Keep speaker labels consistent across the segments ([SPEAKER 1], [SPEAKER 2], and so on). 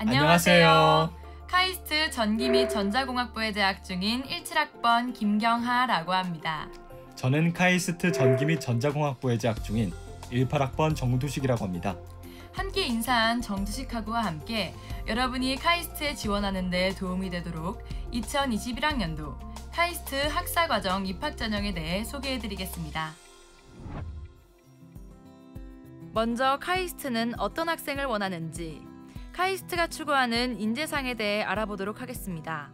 [SPEAKER 1] 안녕하세요. 카이스트 전기 및 전자공학부에 재학 중인 17학번 김경하라고 합니다.
[SPEAKER 2] 저는 카이스트 전기 및 전자공학부에 재학 중인 18학번 정두식이라고 합니다.
[SPEAKER 1] 함께 인사한 정두식하고와 함께 여러분이 카이스트에 지원하는 데 도움이 되도록 2021학년도 카이스트 학사과정 입학전형에 대해 소개해드리겠습니다. 먼저 카이스트는 어떤 학생을 원하는지, 카이스트가 추구하는 인재상에 대해 알아보도록 하겠습니다.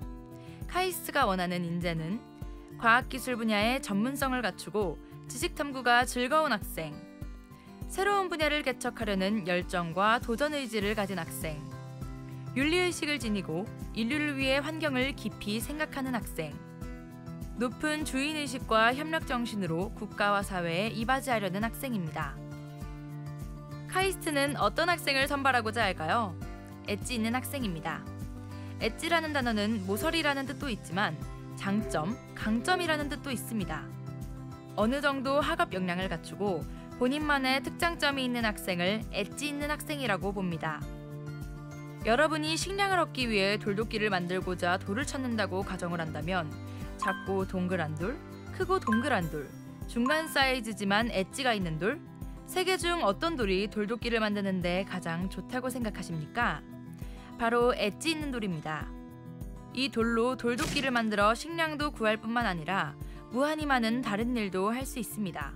[SPEAKER 1] 카이스트가 원하는 인재는 과학기술 분야의 전문성을 갖추고 지식탐구가 즐거운 학생, 새로운 분야를 개척하려는 열정과 도전 의지를 가진 학생, 윤리의식을 지니고 인류를 위해 환경을 깊이 생각하는 학생, 높은 주인의식과 협력정신으로 국가와 사회에 이바지하려는 학생입니다. 카이스트는 어떤 학생을 선발하고자 할까요? 엣지 있는 학생입니다. 엣지라는 단어는 모서리라는 뜻도 있지만 장점, 강점이라는 뜻도 있습니다. 어느 정도 학업 역량을 갖추고 본인만의 특장점이 있는 학생을 엣지 있는 학생이라고 봅니다. 여러분이 식량을 얻기 위해 돌도끼를 만들고자 돌을 찾는다고 가정을 한다면 작고 동그란 돌, 크고 동그란 돌, 중간 사이즈지만 엣지가 있는 돌, 세 개 중 어떤 돌이 돌도끼를 만드는 데 가장 좋다고 생각하십니까? 바로 엣지 있는 돌입니다. 이 돌로 돌도끼를 만들어 식량도 구할 뿐만 아니라 무한히 많은 다른 일도 할 수 있습니다.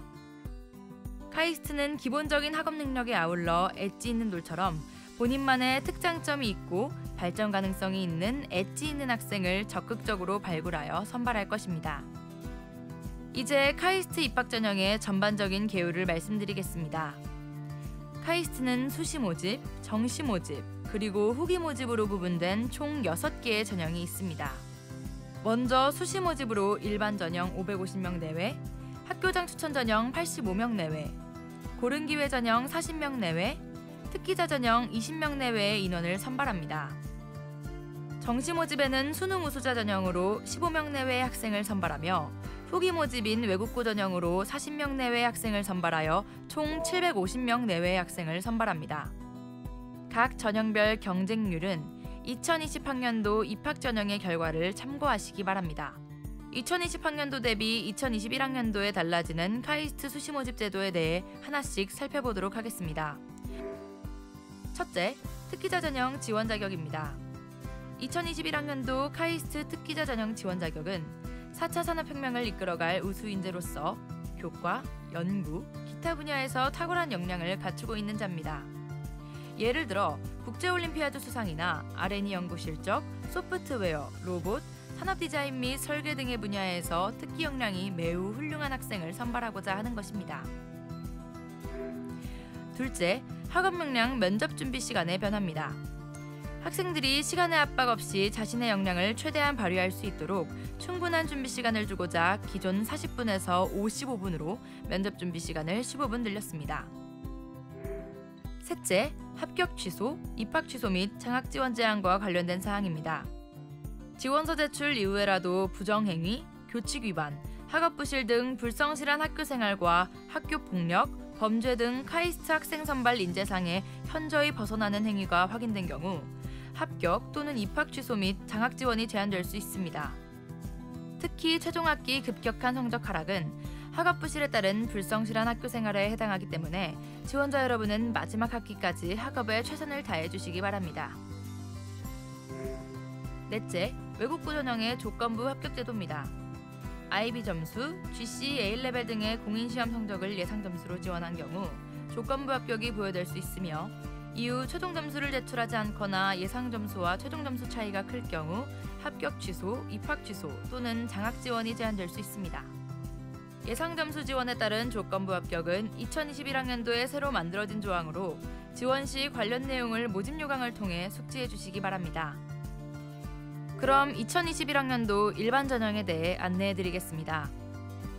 [SPEAKER 1] 카이스트는 기본적인 학업 능력에 아울러 엣지 있는 돌처럼 본인만의 특장점이 있고 발전 가능성이 있는 엣지 있는 학생을 적극적으로 발굴하여 선발할 것입니다. 이제 카이스트 입학 전형의 전반적인 개요를 말씀드리겠습니다. 카이스트는 수시 모집, 정시 모집, 그리고 후기 모집으로 구분된 총 6개의 전형이 있습니다. 먼저 수시 모집으로 일반 전형 550명 내외, 학교장 추천 전형 85명 내외, 고른기회 전형 40명 내외, 특기자 전형 20명 내외의 인원을 선발합니다. 정시 모집에는 수능 우수자 전형으로 15명 내외의 학생을 선발하며 후기 모집인 외국고 전형으로 40명 내외의 학생을 선발하여 총 750명 내외의 학생을 선발합니다. 각 전형별 경쟁률은 2020학년도 입학 전형의 결과를 참고하시기 바랍니다. 2020학년도 대비 2021학년도에 달라지는 카이스트 수시 모집 제도에 대해 하나씩 살펴보도록 하겠습니다. 첫째, 특기자 전형 지원 자격입니다. 2021학년도 카이스트 특기자 전형 지원 자격은 4차 산업혁명을 이끌어갈 우수 인재로서 교과, 연구, 기타 분야에서 탁월한 역량을 갖추고 있는 자입니다. 예를 들어 국제올림피아드 수상이나 R&D 연구 실적, 소프트웨어, 로봇, 산업 디자인 및 설계 등의 분야에서 특기 역량이 매우 훌륭한 학생을 선발하고자 하는 것입니다. 둘째, 학업 역량 면접 준비 시간의 변화입니다. 학생들이 시간의 압박 없이 자신의 역량을 최대한 발휘할 수 있도록 충분한 준비 시간을 주고자 기존 40분에서 55분으로 면접 준비 시간을 15분 늘렸습니다. 셋째, 합격 취소, 입학 취소 및 장학 지원 제한과 관련된 사항입니다. 지원서 제출 이후에라도 부정행위, 교칙 위반, 학업 부실 등 불성실한 학교 생활과 학교 폭력, 범죄 등 카이스트 학생 선발 인재상에 현저히 벗어나는 행위가 확인된 경우 합격 또는 입학 취소 및 장학 지원이 제한될 수 있습니다. 특히 최종 학기 급격한 성적 하락은 학업 부실에 따른 불성실한 학교 생활에 해당하기 때문에 지원자 여러분은 마지막 학기까지 학업에 최선을 다해 주시기 바랍니다. 넷째, 외국고 전형의 조건부 합격 제도입니다. IB 점수, GC, A레벨 등의 공인시험 성적을 예상 점수로 지원한 경우 조건부 합격이 부여될 수 있으며 이후 최종 점수를 제출하지 않거나 예상 점수와 최종 점수 차이가 클 경우 합격 취소, 입학 취소 또는 장학 지원이 제한될 수 있습니다. 예상 점수 지원에 따른 조건부 합격은 2021학년도에 새로 만들어진 조항으로 지원 시 관련 내용을 모집 요강을 통해 숙지해 주시기 바랍니다. 그럼 2021학년도 일반 전형에 대해 안내해 드리겠습니다.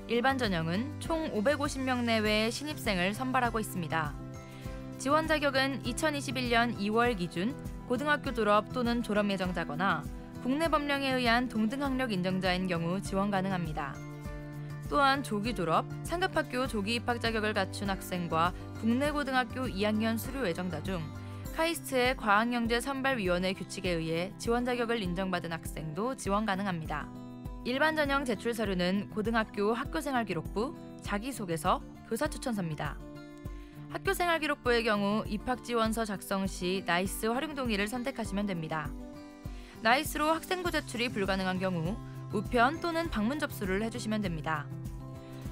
[SPEAKER 1] 일반 전형은 총 550명 내외의 신입생을 선발하고 있습니다. 지원 자격은 2021년 2월 기준 고등학교 졸업 또는 졸업 예정자거나 국내 법령에 의한 동등학력 인정자인 경우 지원 가능합니다. 또한 조기 졸업, 상급학교 조기 입학 자격을 갖춘 학생과 국내 고등학교 2학년 수료 예정자 중 카이스트의 과학영재 선발위원회 규칙에 의해 지원 자격을 인정받은 학생도 지원 가능합니다. 일반 전형 제출 서류는 고등학교 학교생활기록부, 자기소개서, 교사추천서입니다. 학교생활기록부의 경우 입학지원서 작성 시 나이스 활용 동의를 선택하시면 됩니다. 나이스로 학생부 제출이 불가능한 경우 우편 또는 방문 접수를 해주시면 됩니다.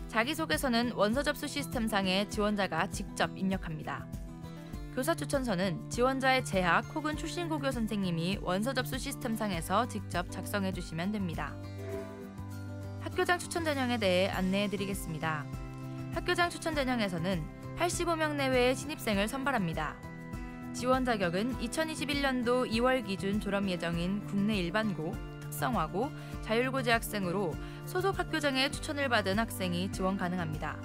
[SPEAKER 1] 자기소개서는 원서 접수 시스템상에 지원자가 직접 입력합니다. 교사추천서는 지원자의 재학 혹은 출신 고교 선생님이 원서 접수 시스템상에서 직접 작성해 주시면 됩니다. 학교장 추천 전형에 대해 안내해 드리겠습니다. 학교장 추천 전형에서는 85명 내외의 신입생을 선발합니다. 지원 자격은 2021년도 2월 기준 졸업 예정인 국내 일반고, 특성화고, 자율고 재학생으로 소속 학교장의 추천을 받은 학생이 지원 가능합니다.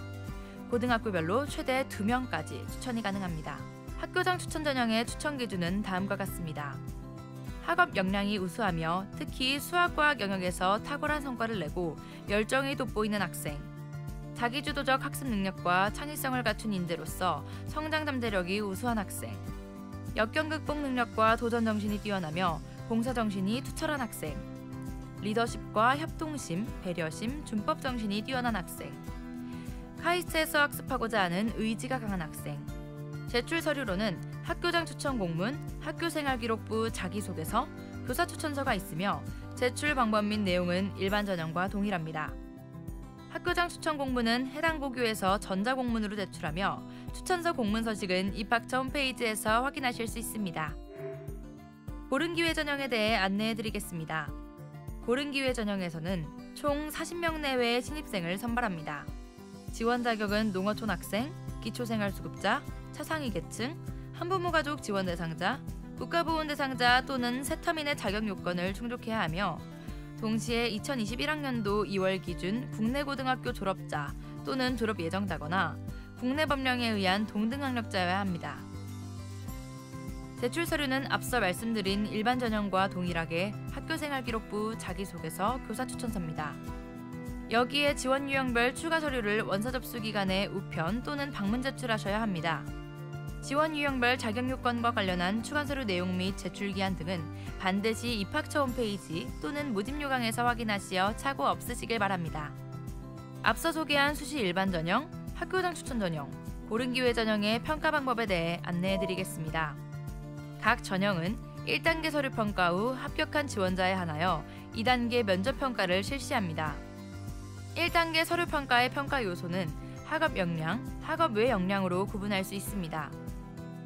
[SPEAKER 1] 고등학교별로 최대 2명까지 추천이 가능합니다. 학교장 추천 전형의 추천 기준은 다음과 같습니다. 학업 역량이 우수하며 특히 수학과학 영역에서 탁월한 성과를 내고 열정이 돋보이는 학생, 자기주도적 학습 능력과 창의성을 갖춘 인재로서 성장 잠재력이 우수한 학생, 역경 극복 능력과 도전 정신이 뛰어나며 봉사 정신이 투철한 학생, 리더십과 협동심, 배려심, 준법 정신이 뛰어난 학생, 카이스트에서 학습하고자 하는 의지가 강한 학생. 제출 서류로는 학교장 추천 공문, 학교생활기록부 자기소개서, 교사추천서가 있으며 제출 방법 및 내용은 일반 전형과 동일합니다. 학교장 추천 공문은 해당 고교에서 전자공문으로 제출하며 추천서 공문 서식은 입학처 홈페이지에서 확인하실 수 있습니다. 고른기회 전형에 대해 안내해 드리겠습니다. 고른기회 전형에서는 총 40명 내외의 신입생을 선발합니다. 지원 자격은 농어촌 학생, 기초생활수급자, 차상위 계층, 한부모 가족 지원 대상자, 국가보훈 대상자 또는 세터민의 자격 요건을 충족해야 하며 동시에 2021학년도 2월 기준 국내 고등학교 졸업자 또는 졸업 예정자거나 국내 법령에 의한 동등학력자여야 합니다. 제출 서류는 앞서 말씀드린 일반 전형과 동일하게 학교생활기록부, 자기소개서, 교사추천서입니다. 여기에 지원 유형별 추가 서류를 원서 접수 기간에 우편 또는 방문 제출하셔야 합니다. 지원 유형별 자격 요건과 관련한 추가 서류 내용 및 제출 기한 등은 반드시 입학처 홈페이지 또는 모집 요강에서 확인하시어 착오 없으시길 바랍니다. 앞서 소개한 수시 일반 전형, 학교장 추천 전형, 고른기회 전형의 평가 방법에 대해 안내해 드리겠습니다. 각 전형은 1단계 서류 평가 후 합격한 지원자에 한하여 2단계 면접 평가를 실시합니다. 1단계 서류 평가의 평가 요소는 학업 역량, 학업 외 역량으로 구분할 수 있습니다.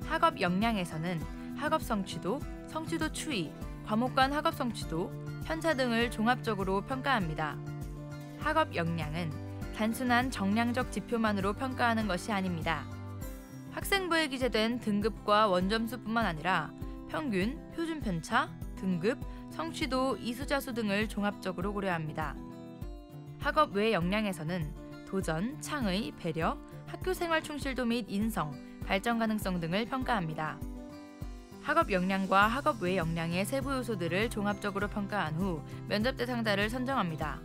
[SPEAKER 1] 학업 역량에서는 학업 성취도, 성취도 추이, 과목 간 학업 성취도, 편차 등을 종합적으로 평가합니다. 학업 역량은 단순한 정량적 지표만으로 평가하는 것이 아닙니다. 학생부에 기재된 등급과 원점수뿐만 아니라 평균, 표준 편차, 등급, 성취도, 이수자수 등을 종합적으로 고려합니다. 학업 외 역량에서는 도전, 창의, 배려, 학교생활 충실도 및 인성, 발전 가능성 등을 평가합니다. 학업 역량과 학업 외 역량의 세부 요소들을 종합적으로 평가한 후 면접 대상자를 선정합니다.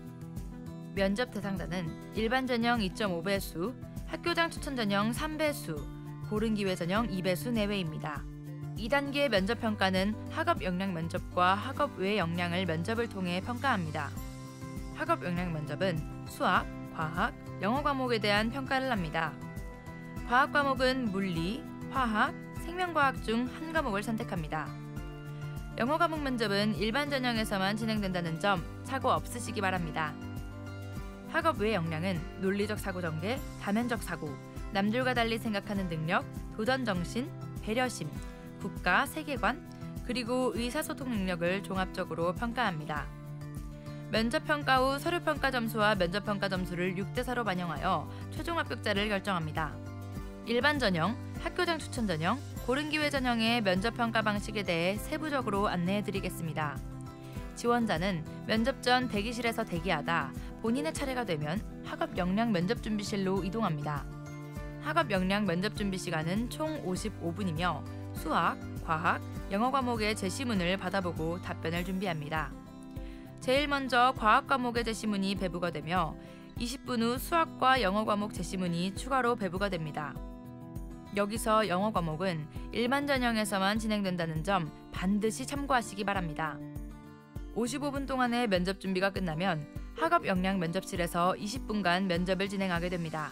[SPEAKER 1] 면접 대상자는 일반 전형 2.5배수, 학교장 추천 전형 3배수, 고른기회 전형 2배수 내외입니다. 2단계 면접 평가는 학업 역량 면접과 학업 외 역량을 면접을 통해 평가합니다. 학업 역량 면접은 수학, 과학, 영어 과목에 대한 평가를 합니다. 과학 과목은 물리, 화학, 생명과학 중 한 과목을 선택합니다. 영어 과목 면접은 일반 전형에서만 진행된다는 점 착오 없으시기 바랍니다. 학업 외 역량은 논리적 사고 전개, 다면적 사고, 남들과 달리 생각하는 능력, 도전 정신, 배려심, 국가, 세계관, 그리고 의사소통 능력을 종합적으로 평가합니다. 면접평가 후 서류평가 점수와 면접평가 점수를 6대4로 반영하여 최종 합격자를 결정합니다. 일반 전형, 학교장 추천 전형, 고른기회 전형의 면접평가 방식에 대해 세부적으로 안내해드리겠습니다. 지원자는 면접 전 대기실에서 대기하다 본인의 차례가 되면 학업 역량 면접 준비실로 이동합니다. 학업 역량 면접 준비 시간은 총 55분이며 수학, 과학, 영어 과목의 제시문을 받아보고 답변을 준비합니다. 제일 먼저 과학 과목의 제시문이 배부가 되며 20분 후 수학과 영어 과목 제시문이 추가로 배부가 됩니다. 여기서 영어 과목은 일반 전형에서만 진행된다는 점 반드시 참고하시기 바랍니다. 55분 동안의 면접 준비가 끝나면 학업 역량 면접실에서 20분간 면접을 진행하게 됩니다.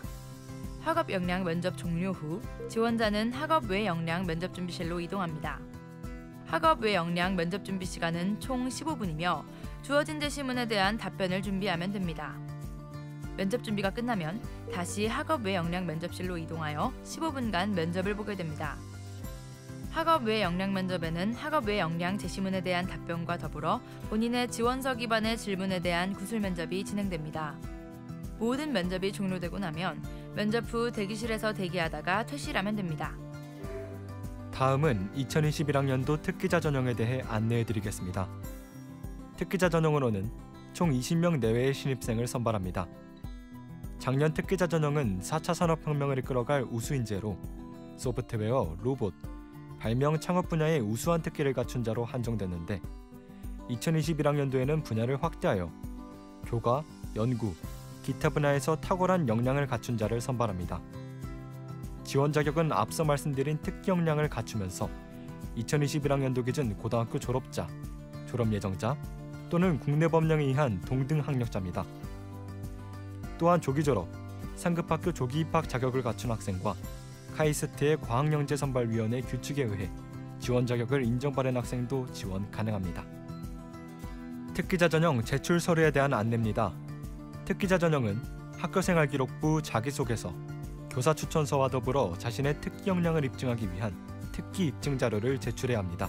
[SPEAKER 1] 학업 역량 면접 종료 후 지원자는 학업 외 역량 면접 준비실로 이동합니다. 학업 외 역량 면접 준비 시간은 총 15분이며 주어진 제시문에 대한 답변을 준비하면 됩니다. 면접 준비가 끝나면 다시 학업 외 역량 면접실로 이동하여 15분간 면접을 보게 됩니다. 학업 외 역량 면접에는 학업 외 역량 제시문에 대한 답변과 더불어 본인의 지원서 기반의 질문에 대한 구술 면접이 진행됩니다. 모든 면접이 종료되고 나면 면접 후 대기실에서 대기하다가 퇴실하면 됩니다.
[SPEAKER 2] 다음은 2021학년도 특기자 전형에 대해 안내해드리겠습니다. 특기자 전형으로는 총 20명 내외의 신입생을 선발합니다. 작년 특기자 전형은 4차 산업혁명을 이끌어갈 우수인재로 소프트웨어, 로봇, 발명 창업 분야의 우수한 특기를 갖춘 자로 한정됐는데 2021학년도에는 분야를 확대하여 교과, 연구, 기타 분야에서 탁월한 역량을 갖춘 자를 선발합니다. 지원 자격은 앞서 말씀드린 특기 역량을 갖추면서 2021학년도 기준 고등학교 졸업자, 졸업 예정자 또는 국내 법령에 의한 동등 학력자입니다. 또한 조기 졸업, 상급학교 조기 입학 자격을 갖춘 학생과 카이스트의 과학영재선발위원회 규칙에 의해 지원 자격을 인정받은 학생도 지원 가능합니다. 특기자 전형 제출 서류에 대한 안내입니다. 특기자 전형은 학교생활기록부 자기소개서, 교사 추천서와 더불어 자신의 특기 역량을 입증하기 위한 특기 입증 자료를 제출해야 합니다.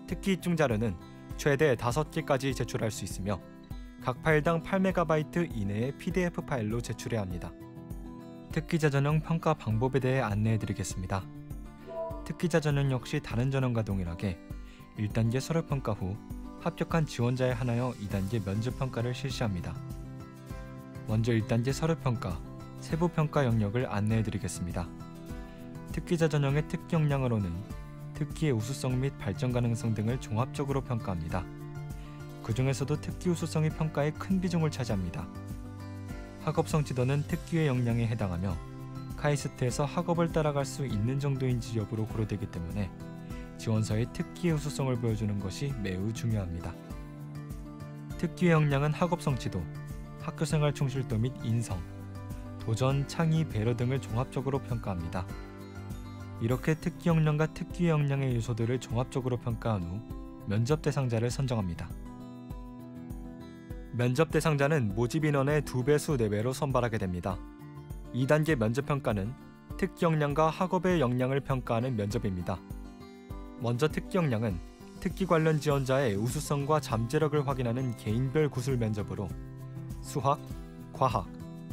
[SPEAKER 2] 특기 입증 자료는 최대 5개까지 제출할 수 있으며 각 파일당 8MB 이내의 PDF 파일로 제출해야 합니다. 특기자 전형 평가 방법에 대해 안내해드리겠습니다. 특기자 전형 역시 다른 전형과 동일하게 1단계 서류평가 후 합격한 지원자에 한하여 2단계 면접평가를 실시합니다. 먼저 1단계 서류평가, 세부평가 영역을 안내해드리겠습니다. 특기자 전형의 특기 역량으로는 특기의 우수성 및 발전 가능성 등을 종합적으로 평가합니다. 그 중에서도 특기 우수성이 평가에 큰 비중을 차지합니다. 학업 성취도는 특기의 역량에 해당하며 카이스트에서 학업을 따라갈 수 있는 정도인지 여부로 고려되기 때문에 지원서의 특기의 우수성을 보여주는 것이 매우 중요합니다. 특기의 역량은 학업 성취도, 학교생활 충실도 및 인성, 도전, 창의, 배려 등을 종합적으로 평가합니다. 이렇게 특기 역량과 특기 역량의 요소들을 종합적으로 평가한 후 면접 대상자를 선정합니다. 면접 대상자는 모집 인원의 2배수 내외로 선발하게 됩니다. 2단계 면접 평가는 특기 역량과 학업의 역량을 평가하는 면접입니다. 먼저 특기 역량은 특기 관련 지원자의 우수성과 잠재력을 확인하는 개인별 구술 면접으로 수학, 과학,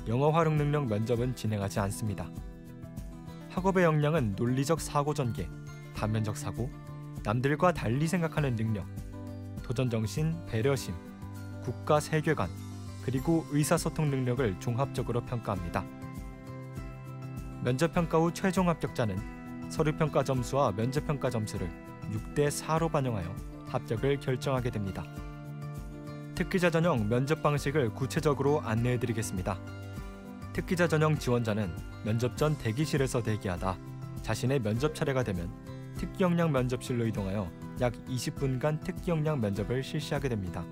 [SPEAKER 2] 영어 활용 능력 면접은 진행하지 않습니다. 학업의 역량은 논리적 사고 전개, 다면적 사고, 남들과 달리 생각하는 능력, 도전정신, 배려심, 국가 세계관, 그리고 의사소통 능력을 종합적으로 평가합니다. 면접평가 후 최종 합격자는 서류평가 점수와 면접평가 점수를 6대4로 반영하여 합격을 결정하게 됩니다. 특기자 전형 면접 방식을 구체적으로 안내해드리겠습니다. 특기자 전형 지원자는 면접 전 대기실에서 대기하다 자신의 면접 차례가 되면 특기 역량 면접실로 이동하여 약 20분간 특기 역량 면접을 실시하게 됩니다.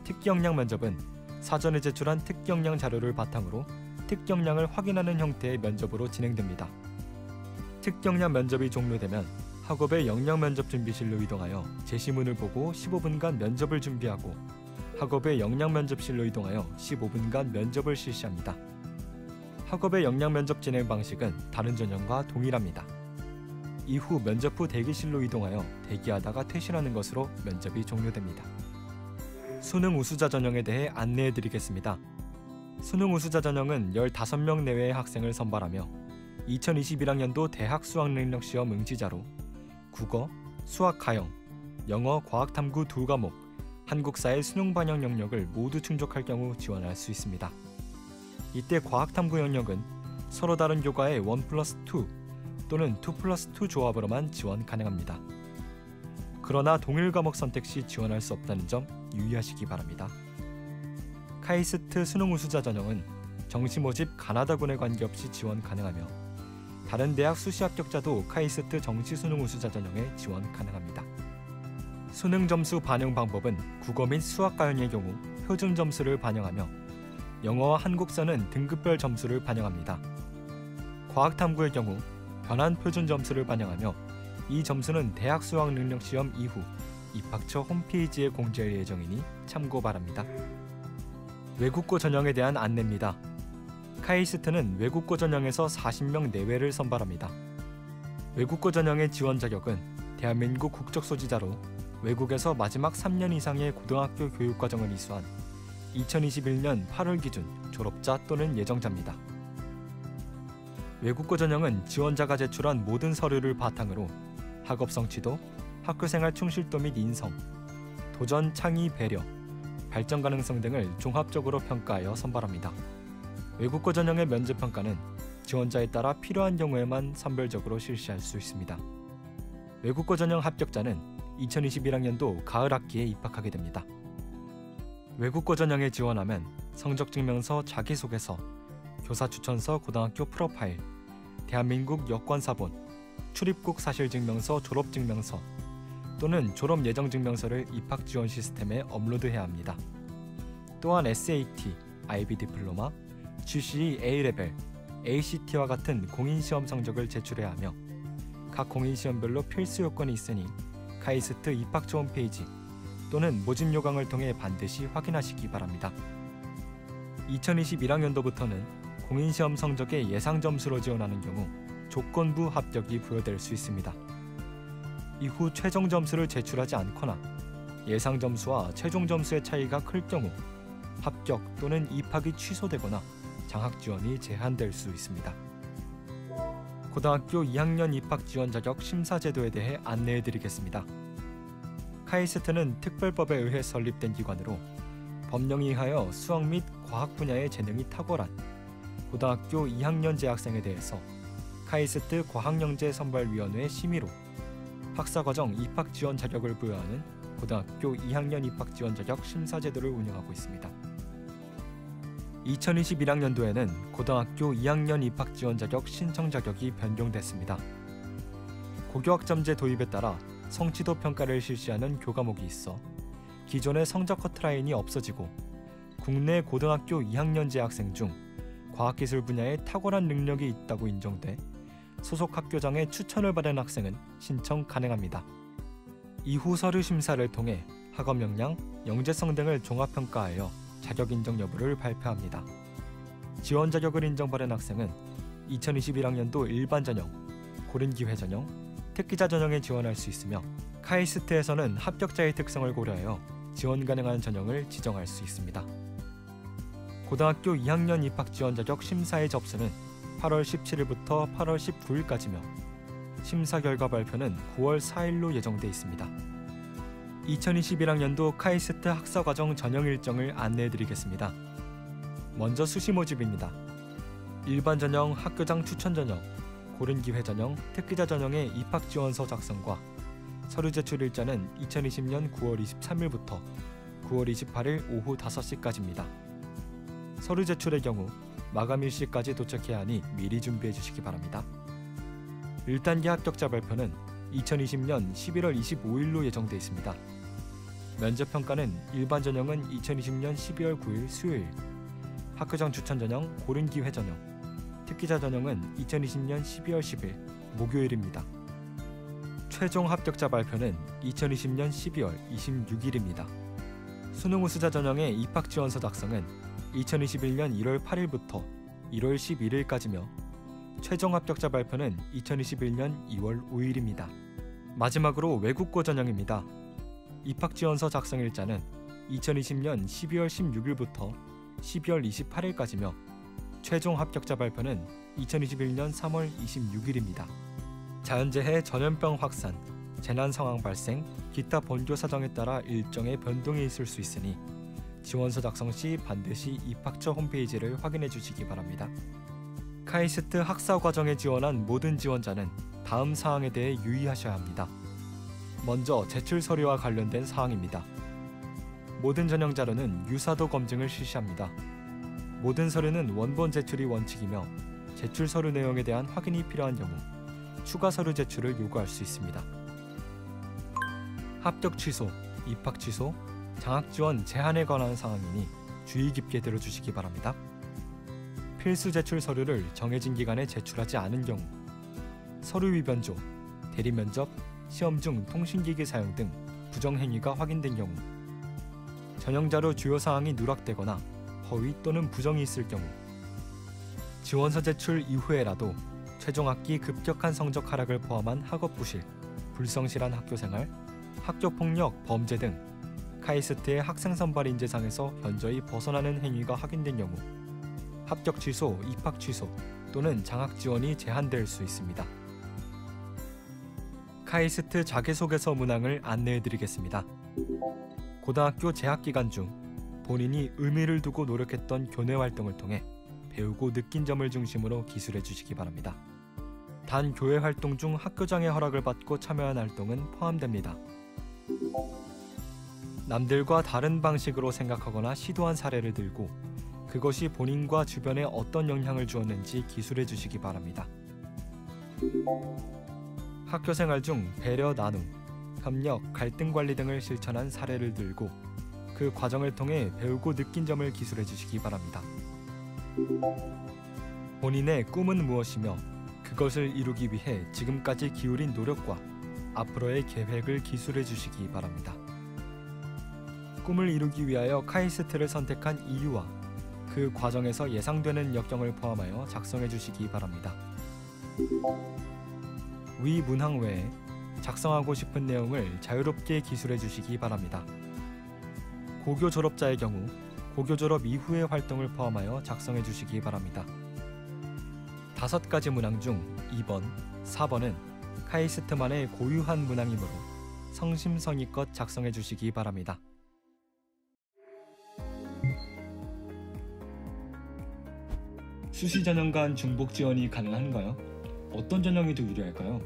[SPEAKER 2] 특기 역량 면접은 사전에 제출한 특기 역량 자료를 바탕으로 특기 역량을 확인하는 형태의 면접으로 진행됩니다. 특기 역량 면접이 종료되면 학업의 역량 면접 준비실로 이동하여 제시문을 보고 15분간 면접을 준비하고 학업의 역량 면접실로 이동하여 15분간 면접을 실시합니다. 학업의 역량 면접 진행 방식은 다른 전형과 동일합니다. 이후 면접 후 대기실로 이동하여 대기하다가 퇴실하는 것으로 면접이 종료됩니다. 수능 우수자 전형에 대해 안내해드리겠습니다. 수능 우수자 전형은 15명 내외의 학생을 선발하며 2021학년도 대학 수학능력시험 응시자로 국어, 수학 가형, 영어, 과학탐구 2과목, 한국사의 수능 반영 영역을 모두 충족할 경우 지원할 수 있습니다. 이때 과학탐구 영역은 서로 다른 교과의 1+2 또는 2+2 조합으로만 지원 가능합니다. 그러나 동일 과목 선택 시 지원할 수 없다는 점 유의하시기 바랍니다. 카이스트 수능 우수자 전형은 정시 모집 가나다군에 관계없이 지원 가능하며 다른 대학 수시 합격자도 카이스트 정시 수능 우수자 전형에 지원 가능합니다. 수능 점수 반영 방법은 국어 및 수학 과형의 경우 표준 점수를 반영하며 영어와 한국사는 등급별 점수를 반영합니다. 과학 탐구의 경우 변환 표준 점수를 반영하며 이 점수는 대학 수학 능력 시험 이후 입학처 홈페이지에 공지할 예정이니 참고 바랍니다. 외국고 전형에 대한 안내입니다. 카이스트는 외국고 전형에서 40명 내외를 선발합니다. 외국고 전형의 지원 자격은 대한민국 국적 소지자로 외국에서 마지막 3년 이상의 고등학교 교육과정을 이수한 2021년 8월 기준 졸업자 또는 예정자입니다. 외국고 전형은 지원자가 제출한 모든 서류를 바탕으로 학업 성취도, 학교생활 충실도 및 인성, 도전, 창의, 배려, 발전 가능성 등을 종합적으로 평가하여 선발합니다. 외국고 전형의 면접 평가는 지원자에 따라 필요한 경우에만 선별적으로 실시할 수 있습니다. 외국고 전형 합격자는 2021학년도 가을 학기에 입학하게 됩니다. 외국고 전형에 지원하면 성적증명서, 자기소개서, 교사추천서, 고등학교 프로파일, 대한민국 여권사본, 출입국 사실증명서, 졸업증명서 또는 졸업예정증명서를 입학지원 시스템에 업로드해야 합니다. 또한 SAT, IB 디플로마, GCE A레벨, ACT와 같은 공인시험 성적을 제출해야 하며 각 공인시험별로 필수 요건이 있으니 카이스트 입학처 홈페이지 또는 모집 요강을 통해 반드시 확인하시기 바랍니다. 2021학년도부터는 공인시험 성적의 예상 점수로 지원하는 경우 조건부 합격이 부여될 수 있습니다. 이후 최종 점수를 제출하지 않거나 예상 점수와 최종 점수의 차이가 클 경우 합격 또는 입학이 취소되거나 장학 지원이 제한될 수 있습니다. 고등학교 2학년 입학 지원 자격 심사 제도에 대해 안내해 드리겠습니다. 카이스트는 특별법에 의해 설립된 기관으로 법령에 의하여 수학 및 과학 분야의 재능이 탁월한 고등학교 2학년 재학생에 대해서 카이스트 과학영재 선발위원회 심의로 학사과정 입학 지원 자격을 부여하는 고등학교 2학년 입학 지원 자격 심사 제도를 운영하고 있습니다. 2021학년도에는 고등학교 2학년 입학 지원 자격 신청 자격이 변경됐습니다. 고교학점제 도입에 따라 성취도 평가를 실시하는 교과목이 있어 기존의 성적 커트라인이 없어지고 국내 고등학교 2학년 재학생 중 과학기술 분야에 탁월한 능력이 있다고 인정돼 소속 학교장의 추천을 받은 학생은 신청 가능합니다. 이후 서류 심사를 통해 학업 역량, 영재성 등을 종합평가하여 자격 인정 여부를 발표합니다. 지원 자격을 인정받은 학생은 2021학년도 일반 전형, 고른 기회 전형, 특기자 전형에 지원할 수 있으며 카이스트에서는 합격자의 특성을 고려하여 지원 가능한 전형을 지정할 수 있습니다. 고등학교 2학년 입학 지원 자격 심사의 접수는 8월 17일부터 8월 19일까지며 심사 결과 발표는 9월 4일로 예정돼 있습니다. 2021학년도 카이스트 학사과정 전형 일정을 안내해드리겠습니다. 먼저 수시 모집입니다. 일반 전형, 학교장 추천 전형, 고른 기회 전형, 특기자 전형의 입학 지원서 작성과 서류 제출 일자는 2020년 9월 23일부터 9월 28일 오후 5시까지입니다. 서류 제출의 경우 마감 일시까지 도착해야 하니 미리 준비해 주시기 바랍니다. 1단계 합격자 발표는 2020년 11월 25일로 예정돼 있습니다. 면접 평가는 일반 전형은 2020년 12월 9일 수요일, 학교장 추천 전형, 고른 기회 전형, 특기자 전형은 2020년 12월 10일 목요일입니다. 최종 합격자 발표는 2020년 12월 26일입니다. 수능 우수자 전형의 입학 지원서 작성은 2021년 1월 8일부터 1월 11일까지며 최종 합격자 발표는 2021년 2월 5일입니다. 마지막으로 외국고 전형입니다. 입학 지원서 작성 일자는 2020년 12월 16일부터 12월 28일까지며 최종 합격자 발표는 2021년 3월 26일입니다. 자연재해, 전염병 확산, 재난 상황 발생, 기타 본교 사정에 따라 일정의 변동이 있을 수 있으니 지원서 작성 시 반드시 입학처 홈페이지를 확인해 주시기 바랍니다. 카이스트 학사 과정에 지원한 모든 지원자는 다음 사항에 대해 유의하셔야 합니다. 먼저 제출 서류와 관련된 사항입니다. 모든 전형 자료는 유사도 검증을 실시합니다. 모든 서류는 원본 제출이 원칙이며 제출 서류 내용에 대한 확인이 필요한 경우 추가 서류 제출을 요구할 수 있습니다. 합격 취소, 입학 취소, 장학 지원 제한에 관한 사항이니 주의 깊게 들어주시기 바랍니다. 필수 제출 서류를 정해진 기간에 제출하지 않은 경우, 서류 위변조, 대리 면접, 시험 중 통신기기 사용 등 부정행위가 확인된 경우, 전형자료 주요 사항이 누락되거나 허위 또는 부정이 있을 경우, 지원서 제출 이후에라도 최종 학기 급격한 성적 하락을 포함한 학업 부실, 불성실한 학교생활, 학교폭력, 범죄 등 카이스트의 학생 선발 인재상에서 현저히 벗어나는 행위가 확인된 경우 합격 취소, 입학 취소 또는 장학 지원이 제한될 수 있습니다. 카이스트 자기소개서 문항을 안내해드리겠습니다. 고등학교 재학 기간 중 본인이 의미를 두고 노력했던 교내 활동을 통해 배우고 느낀 점을 중심으로 기술해 주시기 바랍니다. 단 교회 활동 중 학교장의 허락을 받고 참여한 활동은 포함됩니다. 남들과 다른 방식으로 생각하거나 시도한 사례를 들고 그것이 본인과 주변에 어떤 영향을 주었는지 기술해 주시기 바랍니다. 학교 생활 중 배려 나눔, 협력, 갈등 관리 등을 실천한 사례를 들고 그 과정을 통해 배우고 느낀 점을 기술해 주시기 바랍니다. 본인의 꿈은 무엇이며 그것을 이루기 위해 지금까지 기울인 노력과 앞으로의 계획을 기술해 주시기 바랍니다. 꿈을 이루기 위하여 카이스트를 선택한 이유와 그 과정에서 예상되는 역경을 포함하여 작성해 주시기 바랍니다. 위 문항 외에 작성하고 싶은 내용을 자유롭게 기술해 주시기 바랍니다. 고교 졸업자의 경우 고교 졸업 이후의 활동을 포함하여 작성해 주시기 바랍니다. 5가지 문항 중 2번, 4번은 카이스트만의 고유한 문항이므로 성심성의껏 작성해 주시기 바랍니다. 수시 전형 간 중복 지원이 가능한가요? 어떤 전형이 더 유리할까요?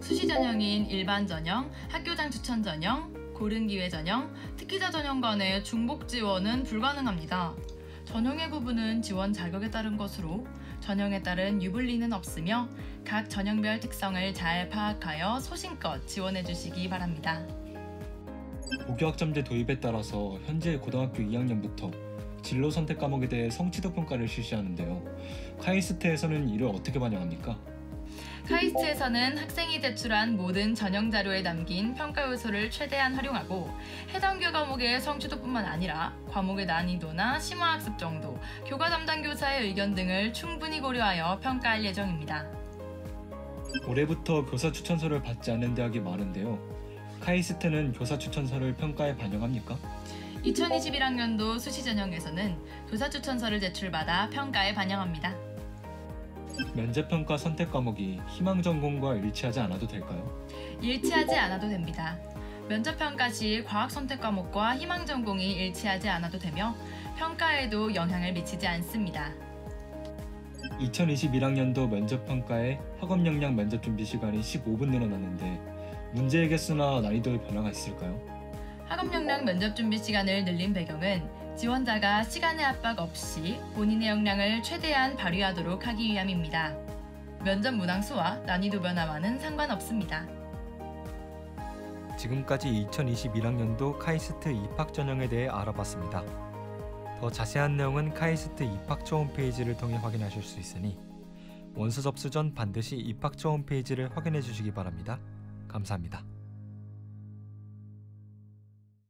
[SPEAKER 1] 수시 전형인 일반 전형, 학교장 추천 전형, 고른기회 전형, 특기자 전형 간의 중복 지원은 불가능합니다. 전형의 구분은 지원 자격에 따른 것으로 전형에 따른 유불리는 없으며 각 전형별 특성을 잘 파악하여 소신껏 지원해 주시기 바랍니다.
[SPEAKER 2] 고교학점제 도입에 따라서 현재 고등학교 2학년부터 진로 선택 과목에 대해 성취도 평가를 실시하는데요. 카이스트에서는 이를 어떻게 반영합니까?
[SPEAKER 1] 카이스트에서는 학생이 제출한 모든 전형 자료에 담긴 평가 요소를 최대한 활용하고 해당 과목의 성취도뿐만 아니라 과목의 난이도나 심화학습 정도, 교과 담당 교사의 의견 등을 충분히 고려하여 평가할 예정입니다.
[SPEAKER 2] 올해부터 교사 추천서를 받지 않는 대학이 많은데요. 카이스트는 교사 추천서를 평가에 반영합니까?
[SPEAKER 1] 2021학년도 수시 전형에서는 교사 추천서를 제출받아 평가에 반영합니다.
[SPEAKER 2] 면접평가 선택 과목이 희망 전공과 일치하지 않아도 될까요?
[SPEAKER 1] 일치하지 않아도 됩니다. 면접평가 시 과학 선택 과목과 희망 전공이 일치하지 않아도 되며 평가에도 영향을 미치지 않습니다.
[SPEAKER 2] 2021학년도 면접평가의 학업 역량 면접 준비 시간이 15분 늘어났는데 문제의 개수나 난이도의 변화가 있을까요?
[SPEAKER 1] 학업 역량 면접 준비 시간을 늘린 배경은 지원자가 시간의 압박 없이 본인의 역량을 최대한 발휘하도록 하기 위함입니다. 면접 문항 수와 난이도 변화와는 상관없습니다.
[SPEAKER 2] 지금까지 2021학년도 카이스트 입학 전형에 대해 알아봤습니다. 더 자세한 내용은 카이스트 입학처 홈페이지를 통해 확인하실 수 있으니 원서 접수 전 반드시 입학처 홈페이지를 확인해 주시기 바랍니다. 감사합니다.